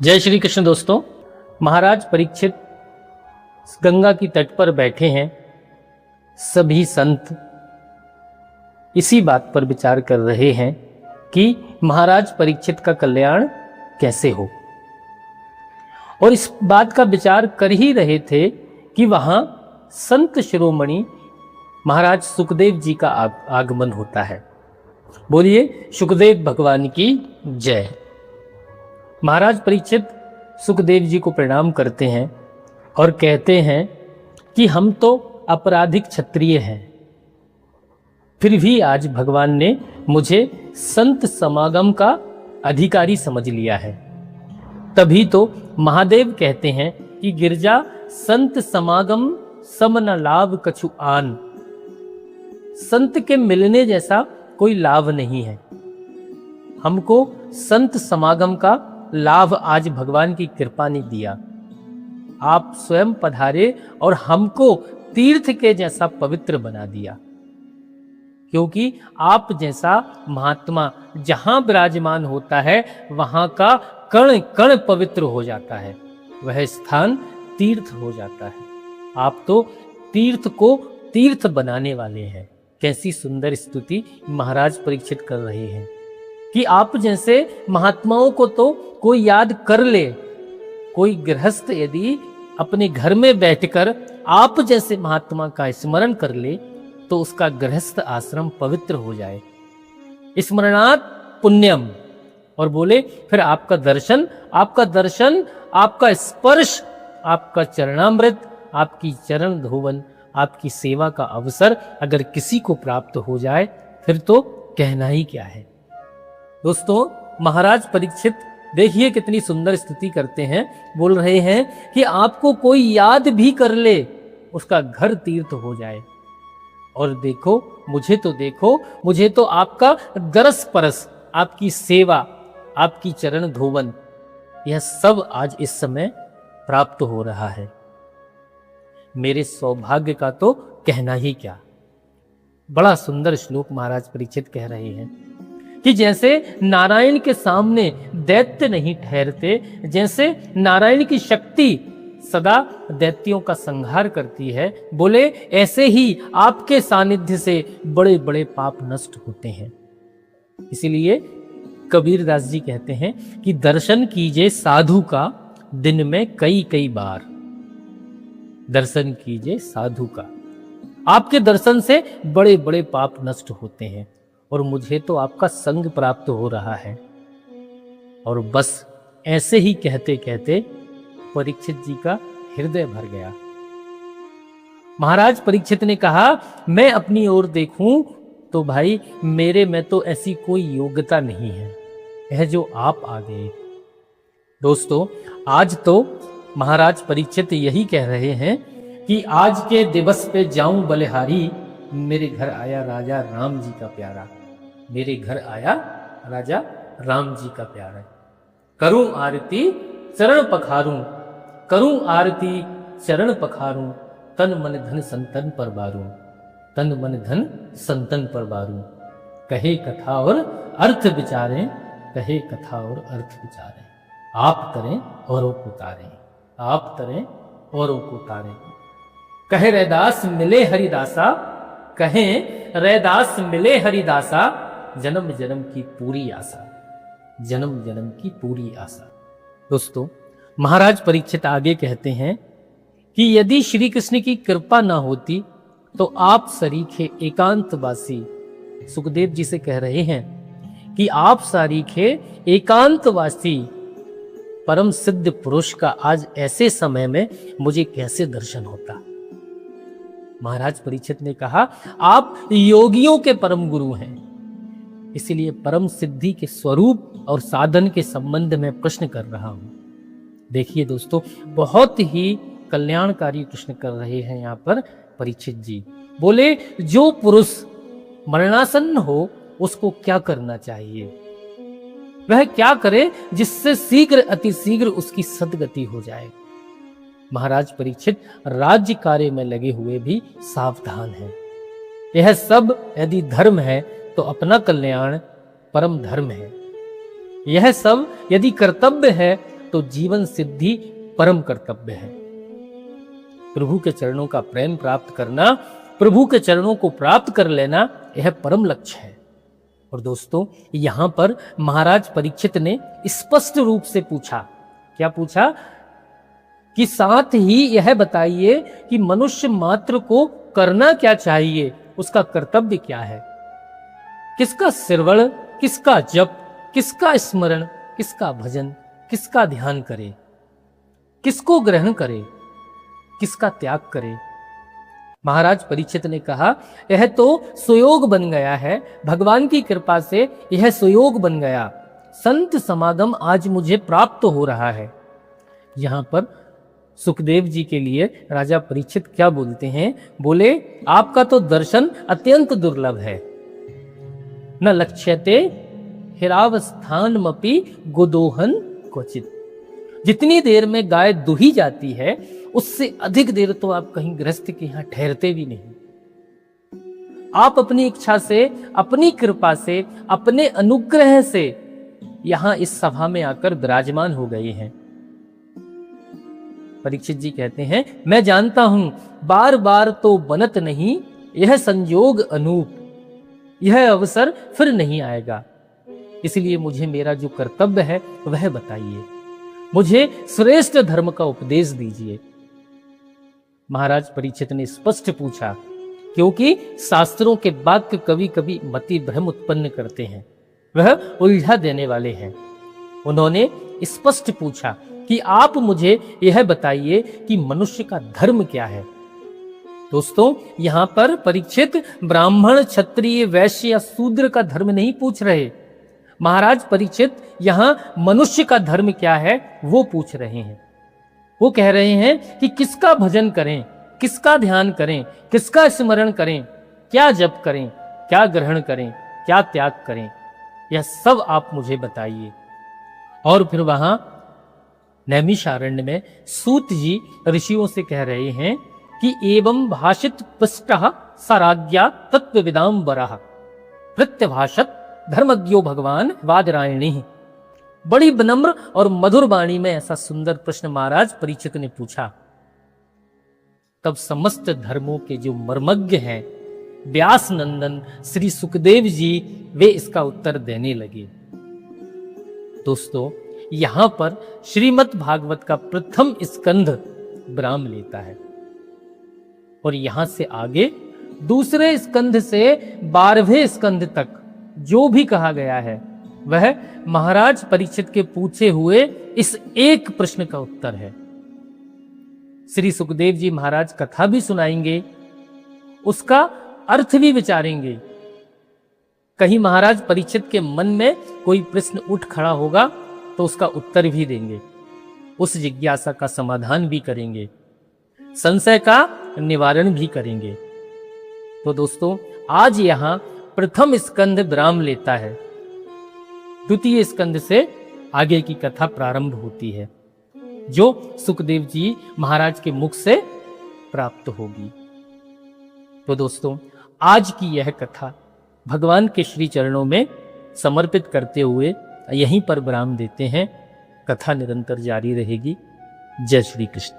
जय श्री कृष्ण दोस्तों। महाराज परीक्षित गंगा की तट पर बैठे हैं। सभी संत इसी बात पर विचार कर रहे हैं कि महाराज परीक्षित का कल्याण कैसे हो, और इस बात का विचार कर ही रहे थे कि वहां संत शिरोमणि महाराज सुखदेव जी का आगमन होता है। बोलिए सुखदेव भगवान की जय। महाराज परीक्षित सुखदेव जी को प्रणाम करते हैं और कहते हैं कि हम तो आपराधिक क्षत्रिय हैं, फिर भी आज भगवान ने मुझे संत समागम का अधिकारी समझ लिया है। तभी तो महादेव कहते हैं कि गिरजा संत समागम सम न लाभ कछु आन। संत के मिलने जैसा कोई लाभ नहीं है। हमको संत समागम का लाभ आज भगवान की कृपा ने दिया। आप स्वयं पधारे और हमको तीर्थ के जैसा पवित्र बना दिया, क्योंकि आप जैसा महात्मा जहां विराजमान होता है वहां का कण कण पवित्र हो जाता है, वह स्थान तीर्थ हो जाता है। आप तो तीर्थ को तीर्थ बनाने वाले हैं। कैसी सुंदर स्तुति महाराज परीक्षित कर रहे हैं कि आप जैसे महात्माओं को तो कोई याद कर ले। कोई गृहस्थ यदि अपने घर में बैठकर आप जैसे महात्मा का स्मरण कर ले तो उसका गृहस्थ आश्रम पवित्र हो जाए। स्मरणात् पुण्यम। और बोले फिर आपका दर्शन, आपका स्पर्श, आपका चरणामृत, आपकी चरण धोवन, आपकी सेवा का अवसर अगर किसी को प्राप्त हो जाए फिर तो कहना ही क्या है। दोस्तों, महाराज परीक्षित देखिए कितनी सुंदर स्तुति करते हैं। बोल रहे हैं कि आपको कोई याद भी कर ले उसका घर तीर्थ हो जाए। और देखो, मुझे तो आपका दरस परस, आपकी सेवा, आपकी चरण धोवन, यह सब आज इस समय प्राप्त हो रहा है। मेरे सौभाग्य का तो कहना ही क्या। बड़ा सुंदर श्लोक महाराज परीक्षित कह रहे हैं कि जैसे नारायण के सामने दैत्य नहीं ठहरते, जैसे नारायण की शक्ति सदा दैत्यों का संहार करती है, बोले ऐसे ही आपके सानिध्य से बड़े बड़े पाप नष्ट होते हैं। इसीलिए कबीर दास जी कहते हैं कि दर्शन कीजिए साधु का दिन में कई कई बार। दर्शन कीजिए साधु का, आपके दर्शन से बड़े बड़े पाप नष्ट होते हैं। और मुझे तो आपका संग प्राप्त हो रहा है। और बस ऐसे ही कहते कहते परीक्षित जी का हृदय भर गया। महाराज परीक्षित ने कहा, मैं अपनी ओर देखूं तो भाई मेरे में तो ऐसी कोई योग्यता नहीं है, यह जो आप आ गए। दोस्तों, आज तो महाराज परीक्षित यही कह रहे हैं कि आज के दिवस पे जाऊं बलिहारी, मेरे घर आया राजा राम जी का प्यारा। मेरे घर आया राजा राम जी का प्यारा। करूं आरती चरण पखारूं, करूं आरती चरण पखारूं, तन मन धन संतन पर बारूं, तन मन धन संतन पर बारूं। कहे कथा और अर्थ विचारें, कहे कथा और अर्थ विचारें। आप करें औरों को तारें, आप तरें औरों को तारें। कहे रैदास मिले हरिदासा, कहें रैदास मिले हरिदासा, जन्म जन्म की पूरी आशा, जन्म जन्म की पूरी आशा। दोस्तों, महाराज परीक्षित आगे कहते हैं कि यदि श्री कृष्ण की कृपा ना होती तो आप सरीखे एकांतवासी, सुखदेव जी से कह रहे हैं कि आप सरीखे एकांतवासी परम सिद्ध पुरुष का आज ऐसे समय में मुझे कैसे दर्शन होता। महाराज परीक्षित ने कहा, आप योगियों के परम गुरु हैं, इसलिए परम सिद्धि के स्वरूप और साधन के संबंध में प्रश्न कर रहा हूं। देखिए दोस्तों, बहुत ही कल्याणकारी प्रश्न कर रहे हैं यहाँ पर परीक्षित जी। बोले जो पुरुष मरणासन्न हो उसको क्या करना चाहिए, वह क्या करे जिससे शीघ्र अति शीघ्र उसकी सद्गति हो जाए। महाराज परीक्षित राज्य कार्य में लगे हुए भी सावधान हैं। यह सब यदि धर्म है तो अपना कल्याण परम धर्म है। यह सब यदि कर्तव्य है तो जीवन सिद्धि परम कर्तव्य है। प्रभु के चरणों का प्रेम प्राप्त करना, प्रभु के चरणों को प्राप्त कर लेना, यह परम लक्ष्य है। और दोस्तों, यहां पर महाराज परीक्षित ने स्पष्ट रूप से पूछा, क्या पूछा कि साथ ही यह बताइए कि मनुष्य मात्र को करना क्या चाहिए, उसका कर्तव्य क्या है। किसका श्रवण, किसका जप, किसका स्मरण, किसका भजन, किसका ध्यान करे, किसको ग्रहण करे, किसका त्याग करे। महाराज परीक्षित ने कहा, यह तो सुयोग बन गया है, भगवान की कृपा से यह सुयोग बन गया, संत समागम आज मुझे प्राप्त हो रहा है। यहां पर सुखदेव जी के लिए राजा परीक्षित क्या बोलते हैं, बोले आपका तो दर्शन अत्यंत दुर्लभ है, न लक्ष्यते हिरावस्थानमपि गोदोहन क्वचित। जितनी देर में गाय दुही जाती है, उससे अधिक देर तो आप कहीं गृहस्थ के यहां ठहरते भी नहीं। आप अपनी इच्छा से, अपनी कृपा से, अपने अनुग्रह से यहां इस सभा में आकर विराजमान हो गए हैं। परीक्षित जी कहते हैं, मैं जानता हूं बार बार तो बनत नहीं यह संयोग अनूप, यह अवसर फिर नहीं आएगा, इसलिए मुझे मेरा जो कर्तव्य है वह बताइए, मुझे श्रेष्ठ धर्म का उपदेश दीजिए। महाराज परीक्षित ने स्पष्ट पूछा, क्योंकि शास्त्रों के वाक्य कभी कभी मति भ्रम उत्पन्न करते हैं, वह उलझा देने वाले हैं। उन्होंने स्पष्ट पूछा कि आप मुझे यह बताइए कि मनुष्य का धर्म क्या है। दोस्तों, यहां पर परीक्षित ब्राह्मण, क्षत्रिय, वैश्य या शूद्र का धर्म नहीं पूछ रहे। महाराज परीक्षित यहां मनुष्य का धर्म क्या है वो पूछ रहे हैं। वो कह रहे हैं कि किसका भजन करें, किसका ध्यान करें, किसका स्मरण करें, क्या जप करें, क्या ग्रहण करें, क्या त्याग करें, यह सब आप मुझे बताइए। और फिर वहां नैमिषारण्य में सूत जी ऋषियों से कह रहे हैं कि एवं भाषित पृष्टः सराज्ञा तत्वविदाम वरः प्रत्यभाषत धर्मज्ञो भगवान वादरायणी। बड़ी विनम्र और मधुर वाणी में ऐसा सुंदर प्रश्न महाराज परीक्षित ने पूछा। तब समस्त धर्मों के जो मर्मज्ञ हैं व्यास नंदन श्री सुखदेव जी, वे इसका उत्तर देने लगे। दोस्तों, यहां पर श्रीमद् भागवत का प्रथम स्कंध विराम लेता है और यहां से आगे दूसरे स्कंध से 12वें स्कंध तक जो भी कहा गया है वह महाराज परीक्षित के पूछे हुए इस एक प्रश्न का उत्तर है। श्री सुखदेव जी महाराज कथा भी सुनाएंगे, उसका अर्थ भी विचारेंगे। कहीं महाराज परीक्षित के मन में कोई प्रश्न उठ खड़ा होगा तो उसका उत्तर भी देंगे, उस जिज्ञासा का समाधान भी करेंगे, संशय का निवारण भी करेंगे। तो दोस्तों, आज यहां प्रथम स्कंद विराम लेता है, द्वितीय स्कंद से आगे की कथा प्रारंभ होती है जो सुखदेव जी महाराज के मुख से प्राप्त होगी। तो दोस्तों, आज की यह कथा भगवान के श्री चरणों में समर्पित करते हुए यहीं पर विराम देते हैं। कथा निरंतर जारी रहेगी। जय श्री कृष्ण।